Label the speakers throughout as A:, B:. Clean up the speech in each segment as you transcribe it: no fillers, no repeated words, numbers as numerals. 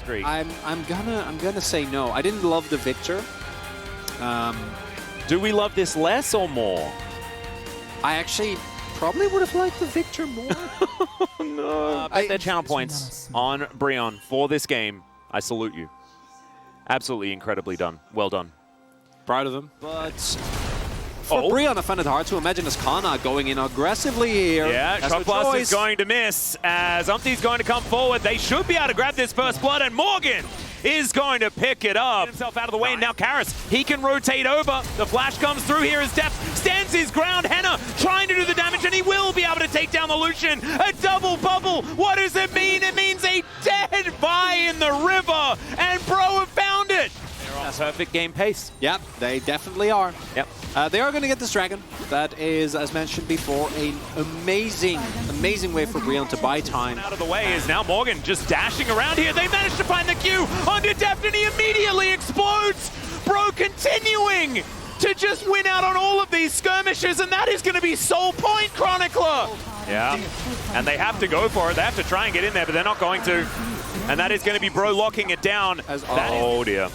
A: streak.
B: I'm gonna say no. I didn't love the Victor.
A: Do we love this less or more?
B: I actually probably would have liked the Victor more.
A: No. Bet their channel points on Breon for this game. I salute you. Absolutely incredibly done. Well done.
B: Proud of him. But for Breon, I find it hard to imagine as Kana going in aggressively here.
A: Yeah, Shockblast is going to miss as Umpty's going to come forward. They should be able to grab this first blood, and Morgan is going to pick it up. Himself out of the way, and now Karis, he can rotate over. The flash comes through here as Def stands his ground. Henna trying to do the damage, and he will be able to take down the Lucian. A double bubble. What does it mean? It means a dead Vi in the river, and Bro have found it. They're on perfect game pace.
B: Yep, they definitely are.
A: Yep.
B: They are going to get this dragon. That is, as mentioned before, an amazing way for Breon to buy time.
A: Out of the way is now Morgan just dashing around here. They managed to find the Q onto Deft, and he immediately explodes. Bro continuing to just win out on all of these skirmishes, and that is going to be Soul Point, Chronicler. Yeah, and they have to go for it. They have to try and get in there, but they're not going to. And that is going to be Bro locking it down. Oh dear.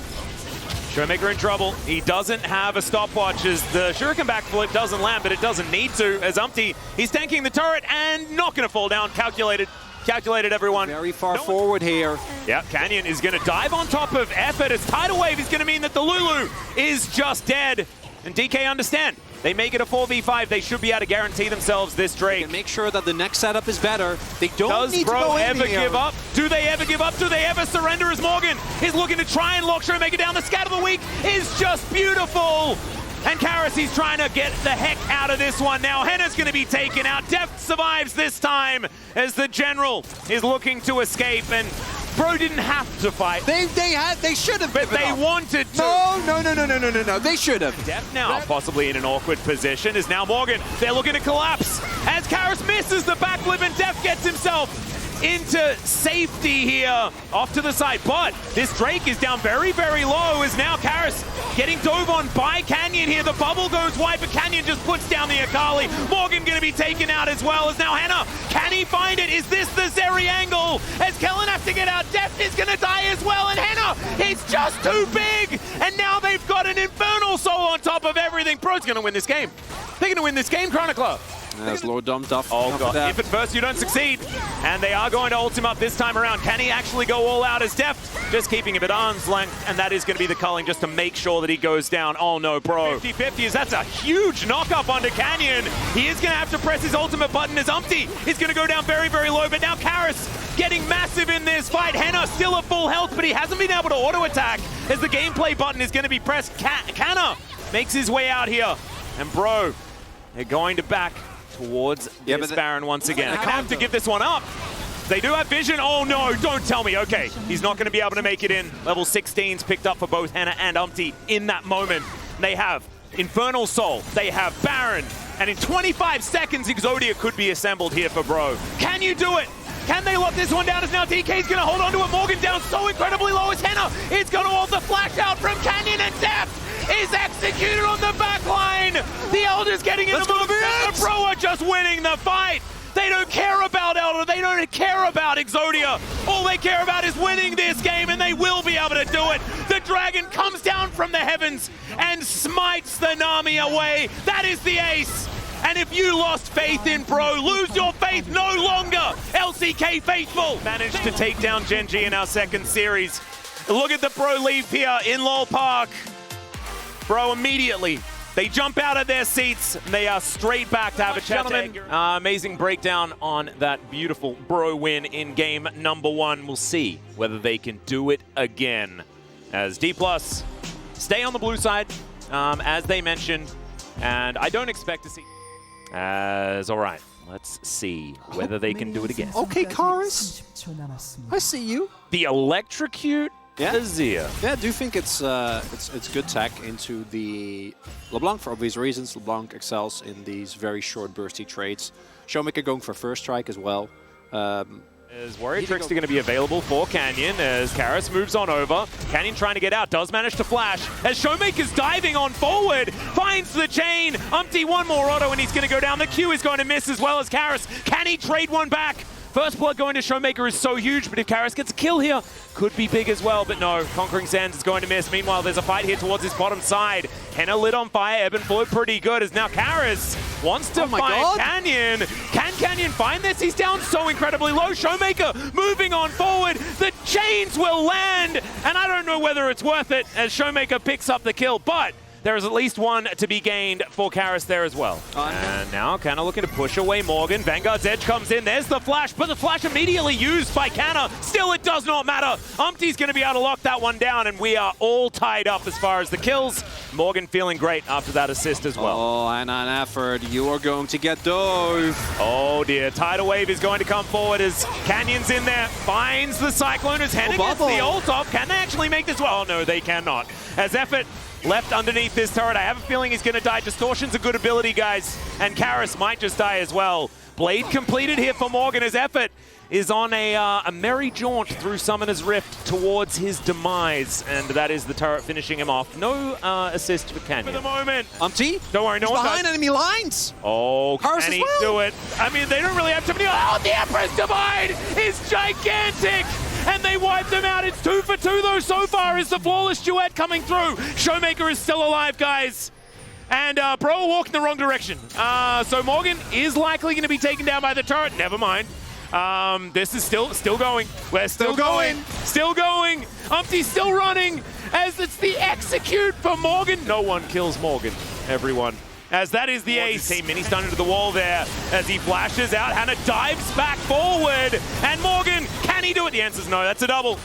A: Showmaker in trouble. He doesn't have a stopwatch as the Shuriken backflip doesn't land, but it doesn't need to as Umpty. He's tanking the turret and not going to fall down. Calculated everyone.
B: Very far forward here.
A: Yeah, Canyon is going to dive on top of Effort as Tidal Wave is going to mean that the Lulu is just dead. And DK understand. They make it a 4v5. They should be able to guarantee themselves this Drake.
B: And make sure that the next setup is better. They don't need to go in here.
A: Does Bro ever give up? Do they ever give up? Do they ever surrender as Morgan is looking to try and lock Showmaker down? The scat of the week is just beautiful. And Karis, he's trying to get the heck out of this one now. Henna's going to be taken out. Deft survives this time as the General is looking to escape. And Bro didn't have to fight.
B: They should have.
A: But they wanted to.
B: No. They should have.
A: Deft now possibly in an awkward position is now Morgan. They're looking to collapse as Karis misses the backflip and Deft gets himself into safety here off to the side. But this Drake is down very, very low as now Karis getting dove on by Canyon here. The bubble goes wide, but Canyon just puts down the Akali. Morgan going to be taken out as well as now Henna. Can he find it? Is this the Zeri angle? As Kellen has to get out, Deft is going to die as well, and Henna, it's just too big. And now they've got an Infernal Soul on top of everything. Bro's going to win this game. They're going to win this game, Chronicler.
B: As Lord dumped off.
A: Oh god, if at first you don't succeed. And they are going to ult him up this time around. Can he actually go all out as Deft? Just keeping him at arm's length, and that is going to be the culling just to make sure that he goes down. Oh no, Bro. 50-50 as that's a huge knock-up onto Canyon. He is going to have to press his ultimate button as Umpty is going to go down very, very low, but now Karis getting massive in this fight. Henna still at full health, but he hasn't been able to auto-attack as the gameplay button is going to be pressed. Canna makes his way out here, and Bro, they're going to back towards this Baron once again. They have to give this one up. They do have vision. Oh no, don't tell me. Okay, he's not going to be able to make it in. Level 16's picked up for both Henna and Umpty in that moment. They have Infernal Soul, they have Baron, and in 25 seconds, Exodia could be assembled here for Bro. Can you do it? Can they lock this one down as now DK's going to hold on to it. Morgan down so incredibly low as Henna. It's going to hold the flash out from Canyon, and Deft is executed on the back line. The Elder's getting in the move. The Bro are just winning the fight. They don't care about Elder. They don't care about Exodia. All they care about is winning this game, and they will be able to do it. The dragon comes down from the heavens and smites the Nami away. That is the ace. And if you lost faith in Bro, lose your faith no longer. LCK faithful managed to take down Gen G in our second series. Look at the Bro leave here in Lowell Park. Bro immediately, they jump out of their seats and they are straight back to have a chat. Amazing breakdown on that beautiful Bro win in game number 1. We'll see whether they can do it again. As D+ stay on the blue side, as they mentioned, and I don't expect to see. All right, let's see whether they can do it again.
B: Okay, Karis, I see you.
A: The electrocute.
B: Yeah.
A: Azir.
B: Yeah, I do think it's good tech into the LeBlanc for obvious reasons. LeBlanc excels in these very short bursty trades. Showmaker going for first strike as well.
A: As Warrior Tricks are going to be available for Canyon as Karis moves on over. Canyon trying to get out, does manage to flash. As Showmaker's diving on forward, finds the chain. Umpty one more auto and he's going to go down. The Q is going to miss as well as Karis. Can he trade one back? First blood going to Showmaker is so huge, but if Karis gets a kill here, could be big as well. But no, Conquering Sands is going to miss. Meanwhile, there's a fight here towards his bottom side. Henna lit on fire, ebb and flow pretty good, as now Karis wants to find Canyon. Can Canyon find this? He's down so incredibly low. Showmaker moving on forward. The chains will land, and I don't know whether it's worth it as Showmaker picks up the kill, but there is at least one to be gained for Karis there as well. And now Canna looking to push away Morgan. Vanguard's Edge comes in. There's the flash, but the flash immediately used by Canna. Still, it does not matter. Umpty's going to be able to lock that one down, and we are all tied up as far as the kills. Morgan feeling great after that assist as well.
B: Oh, and an effort. You are going to get dove.
A: Oh dear. Tidal Wave is going to come forward as Canyon's in there. Finds the Cyclone as Henna gets the ult off. Can they actually make this well? Oh no, they cannot. As Effort left underneath this turret. I have a feeling he's going to die. Distortion's a good ability, guys. And Karis might just die as well. Blade completed here for Morgan. His Effort is on a merry jaunt through Summoner's Rift towards his demise. And that is the turret finishing him off. No assist for Canyon. For the moment.
B: Umpty?
A: Don't worry, no one's
B: behind enemy lines.
A: Oh, can he do it? I mean, they don't really have too many. Oh, the Emperor's Divide is gigantic! And they wipe them out. It's 2 for 2 though so far is the flawless duet coming through. Showmaker is still alive, guys. And Bro walked in the wrong direction. So Morgan is likely going to be taken down by the turret. Never mind. This is still going. We're still going. Still going. Umpty's still running as it's the execute for Morgan. No one kills Morgan, everyone. As that is the ace. Team mini stun into the wall there as he flashes out. Hannah dives back forward. And Morgan, can he do it? The answer's no. That's a double.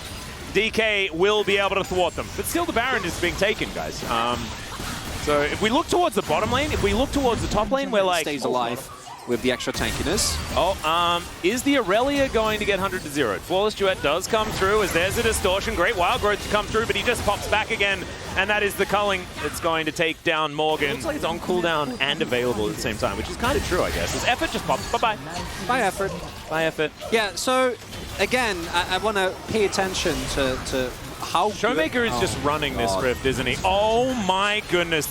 A: DK will be able to thwart them. But still the Baron is being taken, guys. So if we look towards the bottom lane, if we look towards the top lane, we're like...
B: Stays alive with the extra tankiness.
A: Oh, is the Aurelia going to get 100 to 0? Flawless Duet does come through as there's a distortion. Great Wild Growth to come through, but he just pops back again. And that is the culling that's going to take down Morgan. It looks like it's on cooldown and available at the same time, which is kind of true, I guess. As Effort just pops. Bye-bye.
B: Bye, Effort.
A: Bye, Effort.
B: Yeah, so, again, I want to pay attention to how
A: Showmaker is just running this rift, isn't he? Oh my goodness.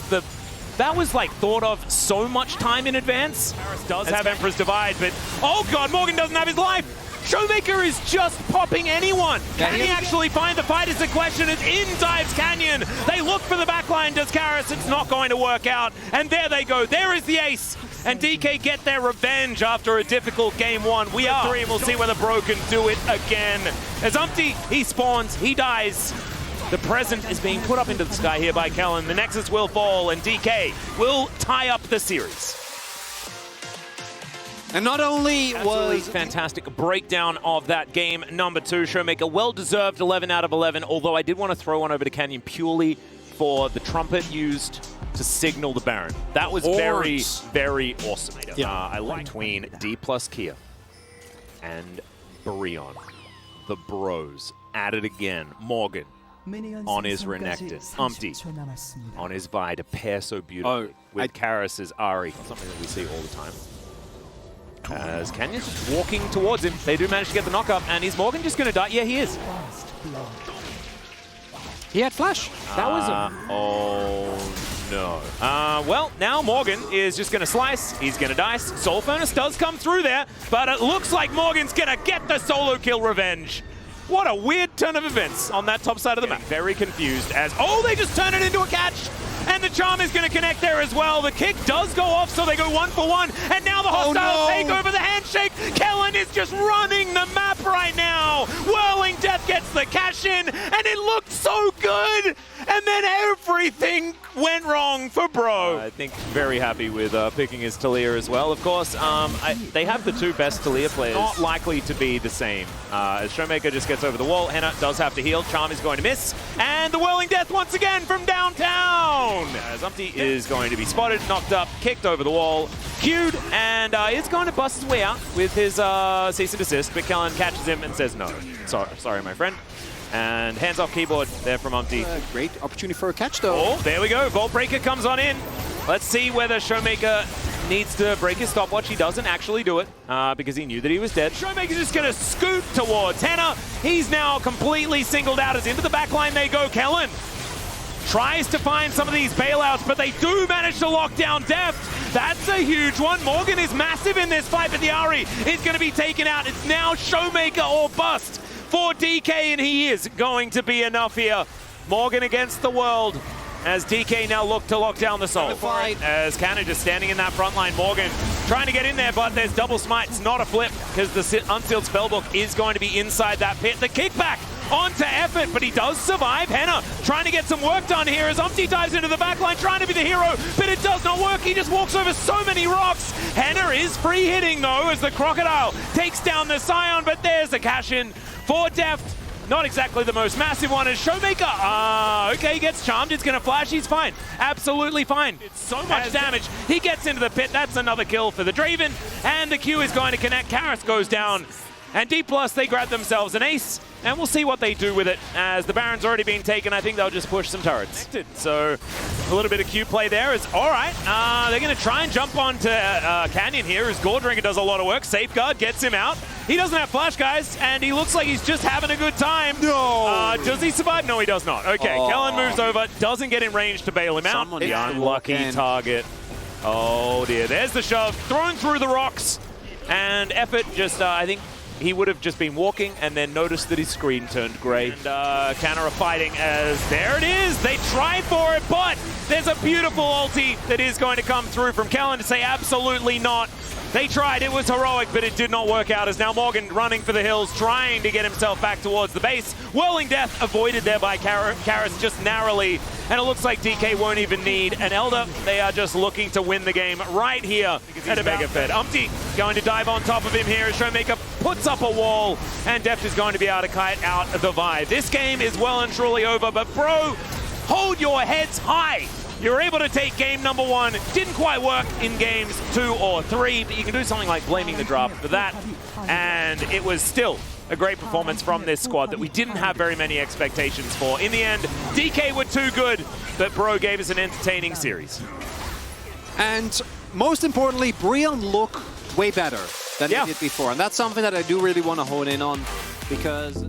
A: That was like thought of so much time in advance. Karis does have Emperor's Divide, but oh god, Morgan doesn't have his life. Showmaker is just popping anyone. Can he actually find the fight is the question. As in dives Canyon. They look for the backline. Does Karis? It's not going to work out. And there they go. There is the ace. And DK get their revenge after a difficult game one. We are 3 and we'll see whether Bro can do it again. As Umpty, he spawns, he dies. The present is being put up into the sky here by Kellen. The Nexus will fall, and DK will tie up the series.
B: And not only was...
A: fantastic breakdown of that game number 2. Showmaker well-deserved 11 out of 11, although I did want to throw one over to Canyon purely for the trumpet used to signal the Baron. That was very, very awesome. Yeah. I like between D plus Kia and Baryon. The Bros at it again. Morgan on his Renekton. Umpty on his Vi to pair so beautifully with Karis's Ari. Something that we see all the time. As Canyon's just walking towards him. They do manage to get the knock up. And is Morgan just going to die? Yeah, he is.
B: He had flash.
A: That was a... Oh, no. Well, now Morgan is just going to slice. He's going to dice. Soul Furnace does come through there. But it looks like Morgan's going to get the solo kill revenge. What a weird turn of events on that top side of the map. Very confused as, oh, they just turn it into a catch. And the charm is going to connect there as well. The kick does go off, so they go 1 for 1. And now the hostiles take over the handshake. Kellen is just running the map right now. Whirling Death gets the cash in, and it looked so good. And then everything went wrong for Bro. I think very happy with picking his Talia as well. Of course, they have the 2 best Talia players. Not likely to be the same. As Showmaker just gets over the wall, Henna does have to heal. Charm is going to miss. And the Whirling Death once again from downtown. As Umpty is going to be spotted, knocked up, kicked over the wall, queued, and is going to bust his way out with his cease and desist, but Kellen catches him and says no. Sorry, my friend. And hands off keyboard there from Umpty.
B: Great opportunity for a catch, though.
A: Oh, there we go. Vault Breaker comes on in. Let's see whether Showmaker needs to break his stopwatch. He doesn't actually do it because he knew that he was dead. Showmaker's just going to scoot towards Henna. He's now completely singled out as into the backline they go. Kellen tries to find some of these bailouts, but they do manage to lock down Deft. That's a huge one. Morgan is massive in this fight, but the Ari is going to be taken out. It's now Showmaker or bust for DK, and he is going to be enough here. Morgan against the world as DK now look to lock down the Soul. As Canna just standing in that front line. Morgan trying to get in there, but there's double smites, not a flip, because the Unsealed Spellbook is going to be inside that pit. The kickback onto Effort, but he does survive. Henna trying to get some work done here as Umpty dives into the backline, trying to be the hero, but it does not work. He just walks over so many rocks. Henna is free hitting though as the Crocodile takes down the Scion, but there's a cash in for Deft. Not exactly the most massive one as Showmaker. Okay, he gets charmed. It's going to flash. He's fine. Absolutely fine. It's so much damage. He gets into the pit. That's another kill for the Draven. And the Q is going to connect. Karis goes down. And D+, they grab themselves an ace. And we'll see what they do with it. As the Baron's already been taken, I think they'll just push some turrets. So a little bit of Q play there is all right. They're going to try and jump onto Canyon here as Gordringer does a lot of work. Safeguard gets him out. He doesn't have flash, guys, and he looks like he's just having a good time.
B: No!
A: Does he survive? No, he does not. Okay, Kellen moves over, doesn't get in range to bail him out. The unlucky target. Oh dear, there's the shove, thrown through the rocks. And Effort just, I think, he would have just been walking and then noticed that his screen turned grey. And Canna are fighting as there it is. They tried for it, but there's a beautiful ulti that is going to come through from Kellen to say absolutely not. They tried, it was heroic, but it did not work out as now Morgan running for the hills, trying to get himself back towards the base. Whirling Death avoided there by Karis just narrowly, and it looks like DK won't even need an Elder. They are just looking to win the game right here at a Mega Fed. Umpty going to dive on top of him here as Showmaker puts up a wall, and Deft is going to be able to kite out the Vive. This game is well and truly over, but bro, hold your heads high. You were able to take game number 1. Didn't quite work in games 2 or 3, but you can do something like blaming the draft for that. And it was still a great performance from this squad that we didn't have very many expectations for. In the end, DK were too good, but Bro gave us an entertaining series.
B: And most importantly, Brion looked way better than he did before. And that's something that I do really want to hone in on because...